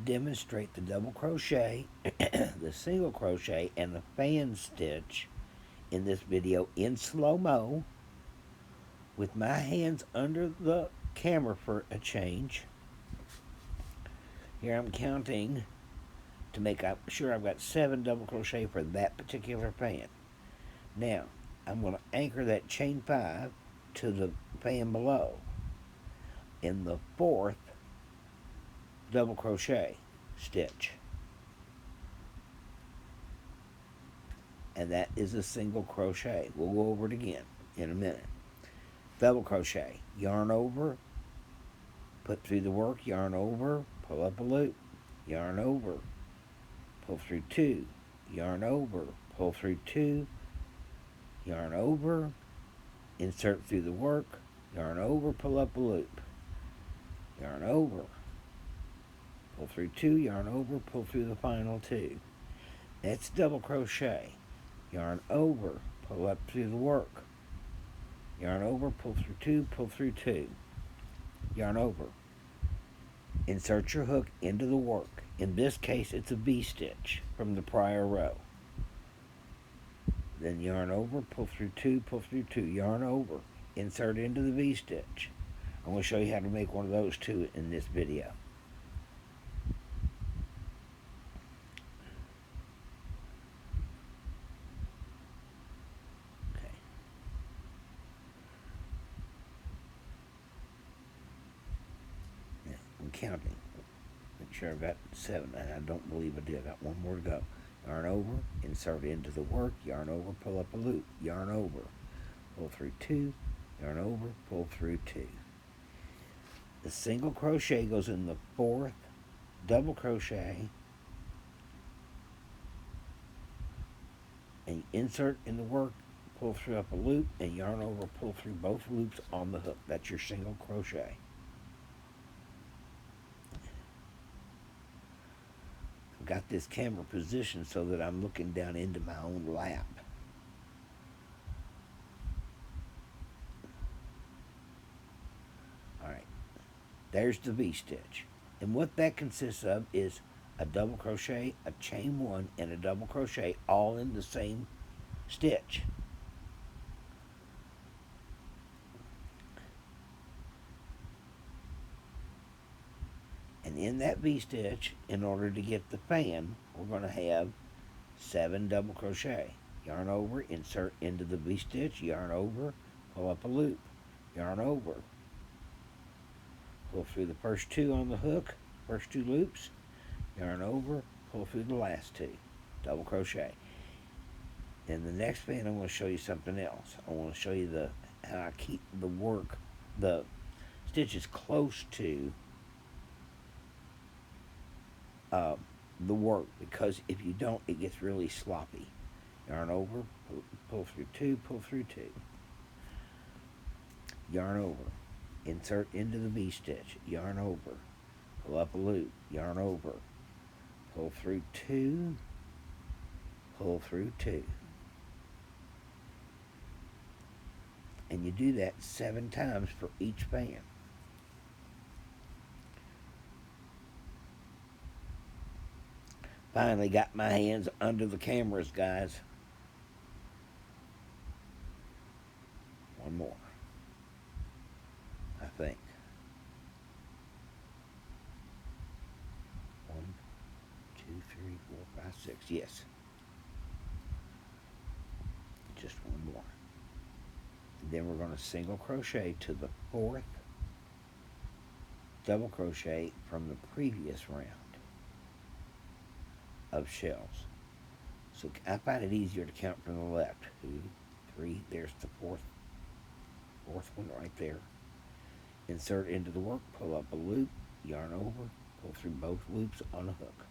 demonstrate the double crochet, the single crochet, and the fan stitch in this video in slow-mo with my hands under the camera for a change. Here I'm counting to make sure I've got 7 double crochet for that particular fan. Now, I'm going to anchor that chain 5 to the fan below in the 4th double crochet stitch. And that is a single crochet. We'll go over it again in a minute. Double crochet, yarn over, put through the work, yarn over, pull up a loop, yarn over, pull through 2, yarn over, pull through 2, yarn over, insert through the work, yarn over, pull up a loop, yarn over, pull through 2, yarn over, pull through the final 2. That's double crochet. Yarn over, pull up through the work, yarn over, pull through 2, pull through 2, yarn over, insert your hook into the work. In this case, it's a VStitch from the prior row. Then yarn over, pull through 2, pull through 2, yarn over, insert into the VStitch. I'm going to show you how to make one of those too in this video. Okay. Now, I'm counting. Make sure I've got 7, and I don't believe I did. I got one more to go. Yarn over, insert into the work, yarn over, pull up a loop, yarn over, pull through 2, yarn over, pull through 2. The single crochet goes in the 4th double crochet, and you insert in the work, pull through up a loop, and yarn over, pull through both loops on the hook. That's your single crochet. Got this camera positioned so that I'm looking down into my own lap. Alright, there's the V-stitch. And what that consists of is a double crochet, a chain 1, and a double crochet all in the same stitch. And in that V-stitch, in order to get the fan, we're going to have 7 double crochet. Yarn over, insert into the V-stitch, yarn over, pull up a loop, yarn over, pull through the first 2 on the hook, first 2 loops, yarn over, pull through the last 2, double crochet. In the next fan, I'm going to show you something else. I want to show you how I keep the stitches close to the work, because if you don't, it gets really sloppy. Yarn over, pull through 2, pull through 2, yarn over, insert into the V-stitch, yarn over, pull up a loop, yarn over, pull through 2, pull through 2. And you do that 7 times for each fan. Finally got my hands under the cameras, guys. One more, I think. 1, 2, 3, 4, 5, 6. Yes. Just one more. And then we're going to single crochet to the 4th double crochet from the previous round of shells. So I find it easier to count from the left. 2, 3, there's the fourth one right there. Insert into the work, pull up a loop, yarn over, pull through both loops on a hook.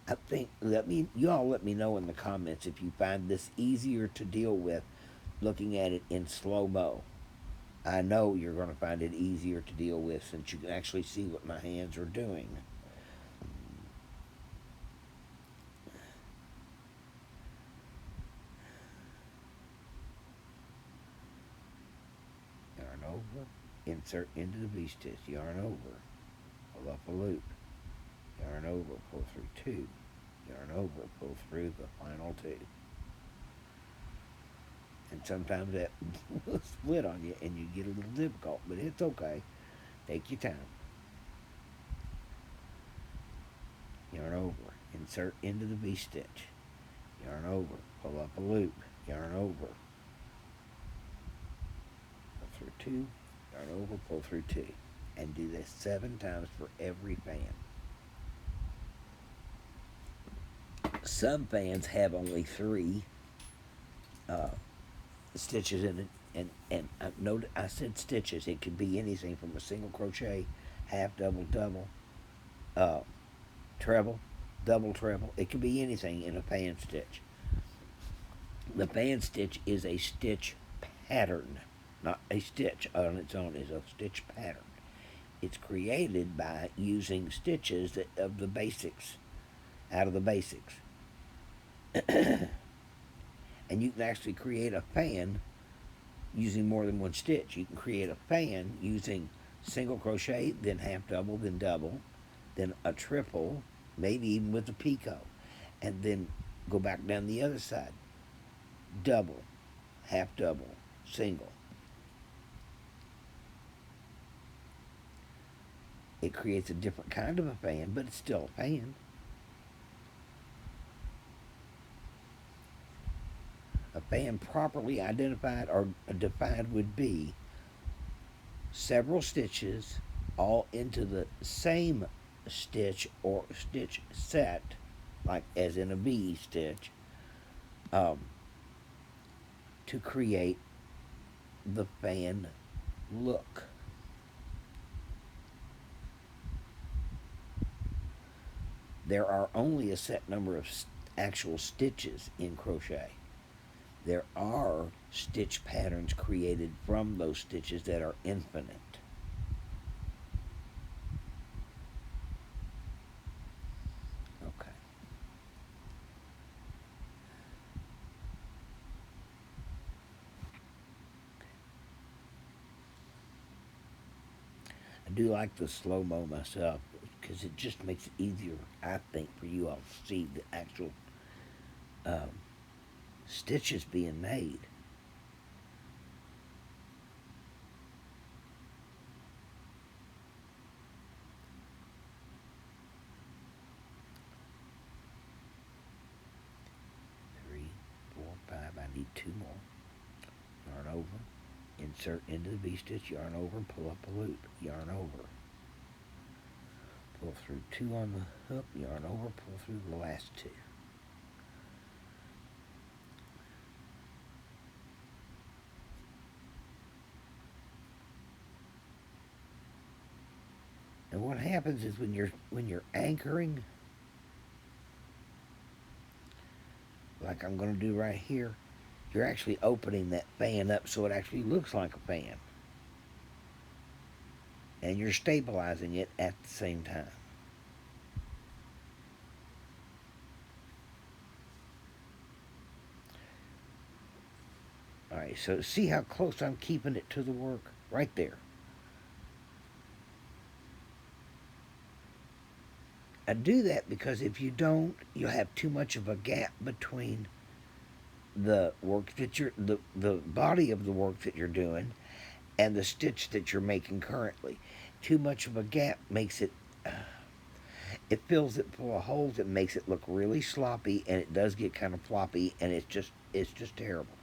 I think, you all let me know in the comments if you find this easier to deal with looking at it in slow-mo. I know you're going to find it easier to deal with since you can actually see what my hands are doing. Yarn over, insert into the V-stitch, yarn over, pull up a loop, yarn over, pull through two, yarn over, pull through the final two. And sometimes that will split on you and you get a little difficult, but it's okay. Take your time. Yarn over, insert into the V-stitch, yarn over, pull up a loop, yarn over, pull through two, yarn over, pull through two. And do this 7 times for every fan. Some fans have only 3 stitches in it, and note I said stitches. It could be anything from a single crochet, half double, double, treble, double treble. It could be anything in a fan stitch. The fan stitch is a stitch pattern, not a stitch on its own. Is a stitch pattern. It's created by using stitches of the basics, out of the basics. And you can actually create a fan using more than one stitch. You can create a fan using single crochet, then half double, then double, then a triple, maybe even with a picot, and then go back down the other side. Double, half double, single. It creates a different kind of a fan, but it's still a fan. A fan properly identified or defined would be several stitches all into the same stitch or stitch set, like as in a V stitch, to create the fan look. There are only a set number of actual stitches in crochet. There are stitch patterns created from those stitches that are infinite. Okay. I do like the slow-mo myself because it just makes it easier, I think, for you all to see the actual stitches being made. Three, 4, 5. I need 2 more. Yarn over, insert into the V-stitch, yarn over, pull up a loop, yarn over. Pull through 2 on the hook, yarn over, pull through the last 2. And what happens is when you're anchoring, like I'm going to do right here, you're actually opening that fan up so it actually looks like a fan. And you're stabilizing it at the same time. All right, so see how close I'm keeping it to the work? Right there. I do that because if you don't, you'll have too much of a gap between the work that the body of the work that you're doing and the stitch that you're making currently. Too much of a gap makes it, it fills it full of holes. It makes it look really sloppy, and it does get kind of floppy, and it's just terrible.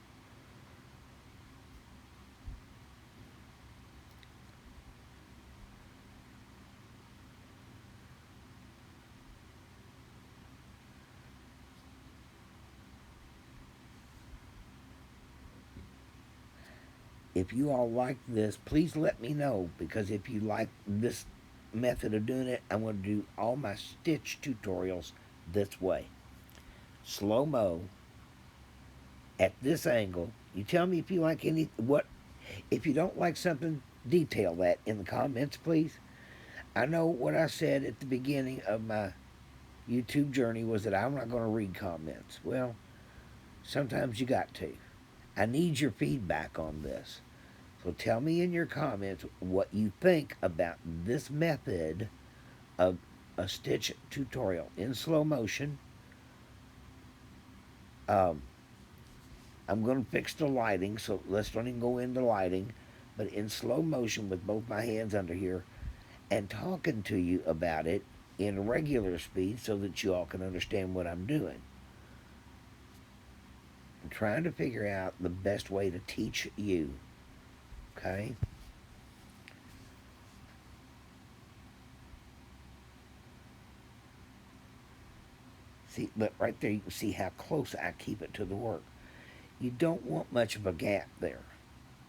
If you all like this, please let me know, because if you like this method of doing it, I'm going to do all my stitch tutorials this way. Slow-mo at this angle. You tell me if you like if you don't like something, detail that in the comments, please. I know what I said at the beginning of my YouTube journey was that I'm not going to read comments. Well, sometimes you got to. I need your feedback on this. So tell me in your comments what you think about this method of a stitch tutorial in slow motion. Um, I'm going to fix the lighting, so let's don't even go into lighting, but in slow motion with both my hands under here and talking to you about it in regular speed so that you all can understand what I'm doing. I'm trying to figure out the best way to teach you, okay? See, but right there you can see how close I keep it to the work. You don't want much of a gap there.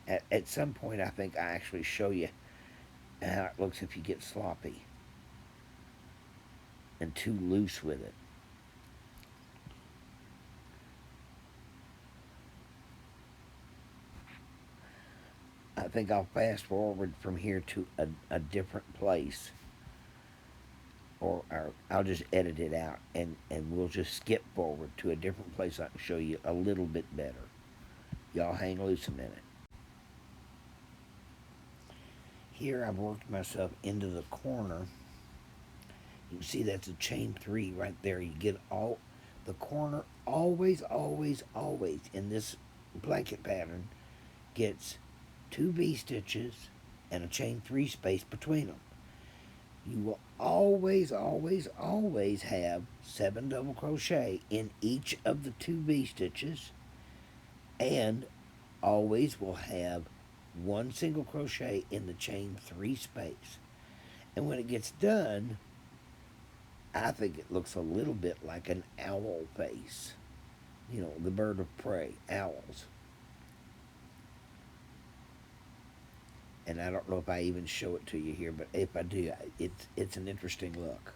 At some point, I think I actually show you how it looks if you get sloppy and too loose with it. I think I'll fast forward from here to a different place, or I'll just edit it out, and we'll just skip forward to a different place I can show you a little bit better. Y'all hang loose a minute. Here I've worked myself into the corner. You can see that's a chain 3 right there. You get all the corner, always, always, always in this blanket pattern gets 2 V-stitches and a chain 3 space between them. You will always, always, always have 7 double crochet in each of the 2 V-stitches, and always will have 1 single crochet in the chain 3 space. And when it gets done, I think it looks a little bit like an owl face. You know, the bird of prey, owls. And I don't know if I even show it to you here, but if I do, it's an interesting look.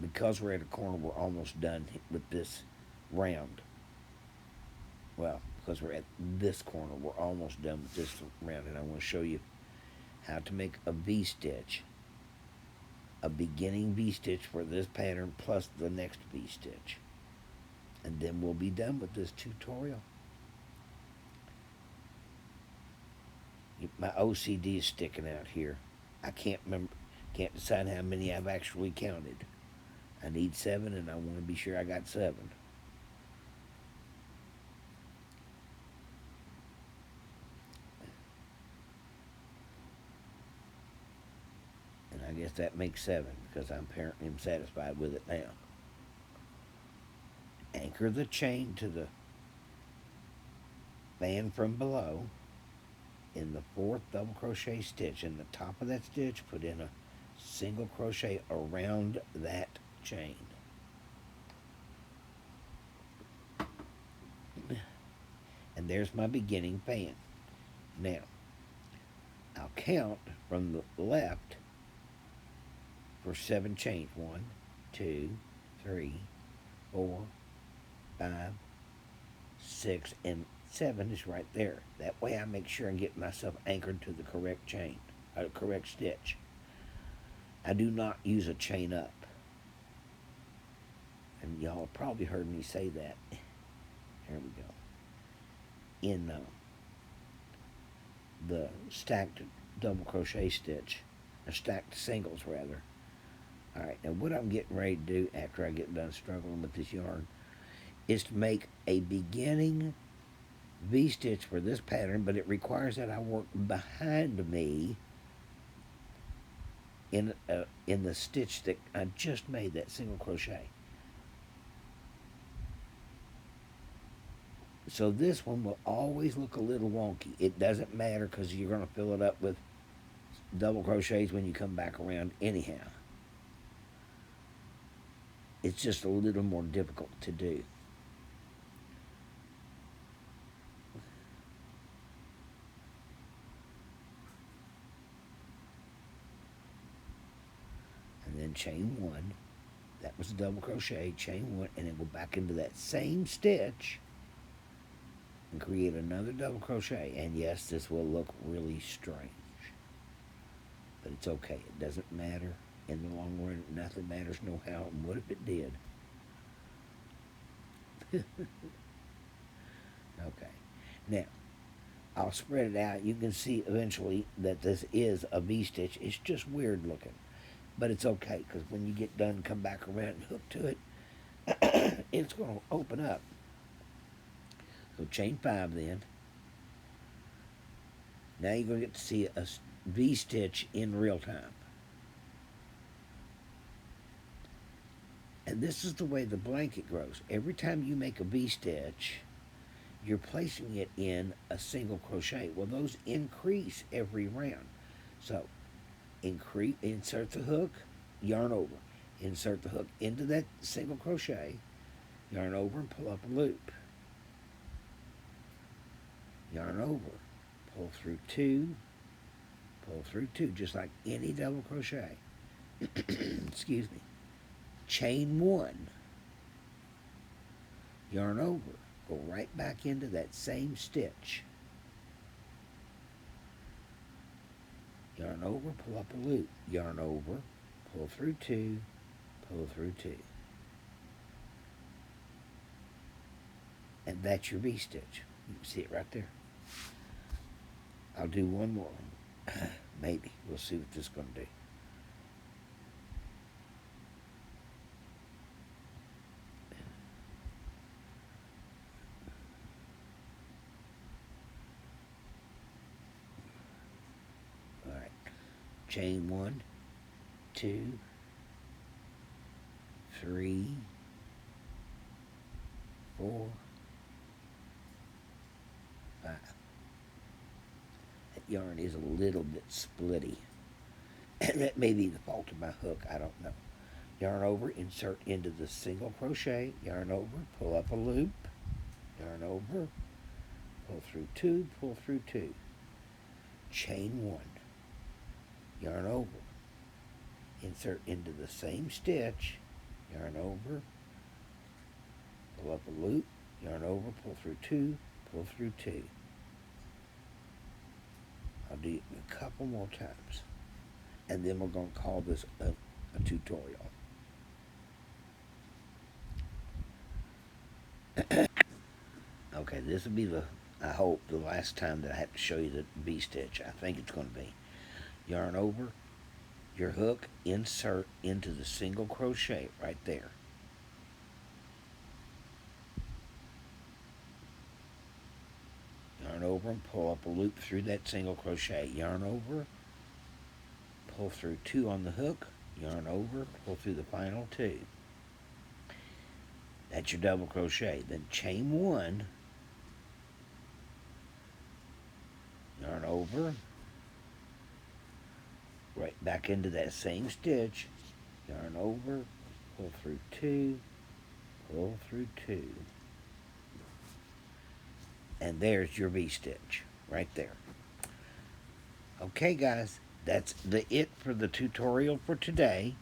Because we're at a corner, we're almost done with this round. Well, because we're at this corner, we're almost done with this round, and I want to show you how to make a V-stitch, a beginning V-stitch for this pattern plus the next V-stitch. And then we'll be done with this tutorial. My OCD is sticking out here. I can't decide how many I've actually counted. I need 7, and I want to be sure I got 7. And I guess that makes 7 because I'm apparently satisfied with it now. Anchor the chain to the band from below in the 4th double crochet stitch. In the top of that stitch, put in a single crochet around that chain. And there's my beginning band. Now, I'll count from the left for 7 chains. 1, 2, 3, 4, 5, 6, and 7 is right there. That way I make sure I get myself anchored to the correct chain, correct stitch. I do not use a chain up. And y'all have probably heard me say that. Here we go. In the stacked double crochet stitch, or stacked singles rather. Alright, now what I'm getting ready to do after I get done struggling with this yarn is to make a beginning V-stitch for this pattern, but it requires that I work behind me in the stitch that I just made, that single crochet. So this one will always look a little wonky. It doesn't matter because you're going to fill it up with double crochets when you come back around anyhow. It's just a little more difficult to do. And then chain 1. That was a double crochet, chain 1, and then go back into that same stitch and create another double crochet. And yes, this will look really strange, but it's okay. It doesn't matter. In the long run, nothing matters no how. And what if it did? Okay. Now, I'll spread it out. You can see eventually that this is a V-stitch. It's just weird looking. But it's okay, because when you get done, come back around and hook to it, it's going to open up. So chain 5 then. Now you're going to get to see a V-stitch in real time. And this is the way the blanket grows. Every time you make a V-stitch, you're placing it in a single crochet. Well, those increase every round. So insert the hook, yarn over. Insert the hook into that single crochet, yarn over and pull up a loop. Yarn over, pull through 2, pull through 2, just like any double crochet. Excuse me. Chain 1, yarn over, go right back into that same stitch. Yarn over, pull up a loop, yarn over, pull through 2, pull through 2. And that's your V-stitch. You can see it right there. I'll do one more. Maybe. We'll see what this is going to do. Alright. Chain 1, 2, 3, 4, 5. That yarn is a little bit splitty. And that may be the fault of my hook, I don't know. Yarn over, insert into the single crochet, yarn over, pull up a loop, yarn over, pull through 2, pull through 2. Chain 1, yarn over, insert into the same stitch, yarn over, pull up a loop, yarn over, pull through 2, pull through 2. I'll do it a couple more times. And then we're going to call this a tutorial. Okay, this will be I hope, the last time that I have to show you the V-stitch. I think it's going to be. Yarn over, your hook, insert into the single crochet right there. Yarn over and pull up a loop through that single crochet. Yarn over, pull through 2 on the hook, yarn over, pull through the final 2. That's your double crochet. Then chain 1, yarn over, right back into that same stitch, yarn over, pull through 2, pull through 2. And there's your V-stitch right there. Okay, guys, that's it for the tutorial for today.